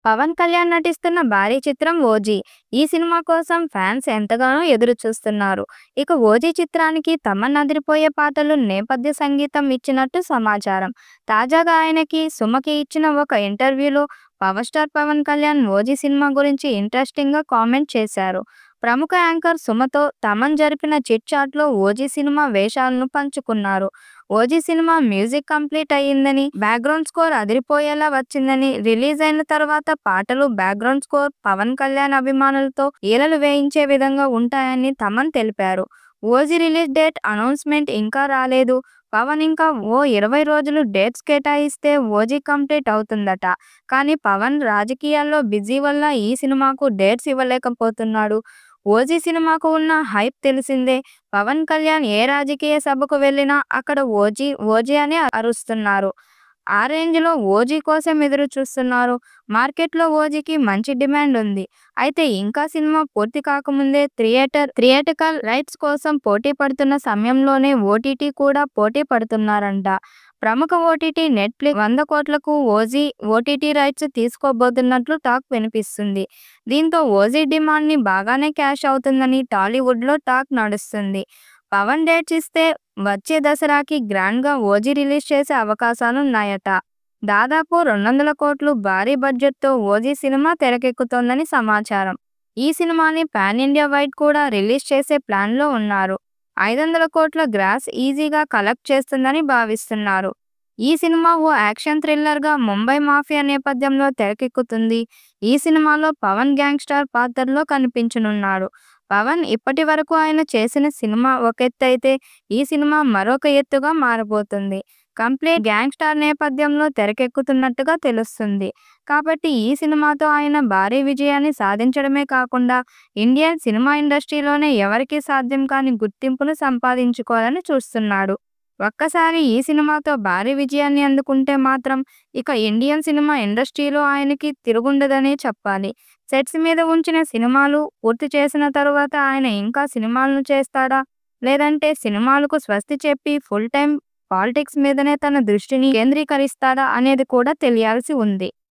పవన్ కళ్యాణ్ నటిస్తున్న భారీ చిత్రం 'ఓజీ'. ఈ సినిమా కోసం ఫ్యాన్స్ ఎంతగానో ఎదురు చూస్తున్నారు. ఇక 'ఓజీ' చిత్రానికి తమన్ అదిరిపోయే పాటలు, నేపథ్య సంగీతం ఇచ్చినట్టు సమాచారం. తాజాగా ఆయనకి సుమకి ఇచ్చిన ఒక ఇంటర్వ్యూలో పవర్ స్టార్ పవన్ కళ్యాణ్ 'ఓజీ' సినిమా గురించి ఇంట్రెస్టింగ్‌గా కామెంట్ చేశారు. ప్రముఖ యాంకర్ సుమతో తమన్ జరిపిన చిట్ చాట్‌లో 'ఓజీ' సినిమా వేషాలను పంచుకున్నారు. 'ఓజీ' సినిమా మ్యూజిక్ కంప్లీట్ అయ్యిందని, బ్యాక్‌గ్రౌండ్ స్కోర్ అదిరిపోయేలా వచ్చిందని, రిలీజ్ అయిన తర్వాత పాటలు, బ్యాక్‌గ్రౌండ్ స్కోర్ పవన్ కళ్యాణ్ అభిమానులతో ఈలలు వేయించే విధంగా ఉంటాయని తమన్ తెలిపారు. 'ఓజీ' రిలీజ్ డేట్ అనౌన్స్‌మెంట్ ఇంకా రాలేదు. పవన్ ఇంకా ఓ 20 రోజులు డేట్స్ కేటాయిస్తే 'ఓజీ' కంప్లీట్ అవుతుందట. కానీ పవన్ రాజకీయాల్లో బిజీ వల్ల ఈ సినిమాకు డేట్స్ ఇవ్వలేకపోతున్నాడు. 'ఓజీ' సినిమాకు ఉన్న హైప్ తెలిసిందే. పవన్ కళ్యాణ్ ఏ రాజకీయ సభకు వెళ్ళినా అక్కడ 'ఓజీ, ఓజీ' అని అరుస్తున్నారు. ఆ రేంజ్‌లో 'ఓజీ' కోసం ఎదురు చూస్తున్నారు. మార్కెట్‌లో 'ఓజీ'కి మంచి డిమాండ్ ఉంది. అయితే ఇంకా సినిమా పూర్తి కాకముందే థియేట్రికల్ రైట్స్ కోసం పోటీ పడుతున్న సమయంలోనే ఓటీటీ కూడా పోటీ పడుతున్నారంట. ప్రముఖ ఓటీటీ నెట్‌ఫ్లిక్స్ 100 కోట్లకు 'ఓజీ' ఓటీటీ రైట్స్ తీసుకోబోతున్నట్లు టాక్ వినిపిస్తుంది. దీంతో 'ఓజీ' డిమాండ్‌ని బాగానే క్యాష్ అవుతుందని టాలీవుడ్‌లో టాక్ నడుస్తుంది. పవన్ డేట్స్ ఇస్తే వచ్చే దసరాకి గ్రాండ్‌గా 'ఓజీ' రిలీజ్ చేసే అవకాశాలున్నాయట. దాదాపు 200 కోట్లు భారీ బడ్జెట్‌తో 'ఓజీ' సినిమా తెరకెక్కుతోందని సమాచారం. ఈ సినిమాని పాన్ ఇండియా వైడ్ కూడా రిలీజ్ చేసే ప్లాన్‌లో ఉన్నారు. 500 కోట్ల గ్రాస్ ఈజీగా కలెక్ట్ చేస్తుందని భావిస్తున్నారు. ఈ సినిమా ఓ యాక్షన్ థ్రిల్లర్‌గా ముంబై మాఫియా నేపథ్యంలో తెరకెక్కుతుంది. ఈ సినిమాలో పవన్ గ్యాంగ్‌స్టర్ పాత్రలో కనిపించనున్నాడు. పవన్ ఇప్పటివరకు ఆయన చేసిన సినిమా ఒకెత్తైతే ఈ సినిమా మరొక ఎత్తుగా మారబోతుంది. కంప్లీట్ గ్యాంగ్‌స్టర్ నేపథ్యంలో తెరకెక్కుతున్నట్టుగా తెలుస్తుంది. కాబట్టి ఈ సినిమాతో ఆయన భారీ విజయాన్ని సాధించడమే కాకుండా ఇండియన్ సినిమా ఇండస్ట్రీలోనే ఎవరికీ సాధ్యం కాని గుర్తింపును సంపాదించుకోవాలని చూస్తున్నాడు. ఒక్కసారి ఈ సినిమాతో భారీ విజయాన్ని అందుకుంటే మాత్రం ఇక ఇండియన్ సినిమా ఇండస్ట్రీలో ఆయనకి తిరుగుండదనే చెప్పాలి. సెట్స్ మీద ఉంచిన సినిమాలు పూర్తి చేసిన తరువాత ఆయన ఇంకా సినిమాలను చేస్తాడా? లేదంటే సినిమాలకు స్వస్తి చెప్పి ఫుల్ టైమ్ పాలిటిక్స్ మీదనే తన దృష్టిని కేంద్రీకరిస్తాడా అనేది కూడా తెలియాల్సి ఉంది.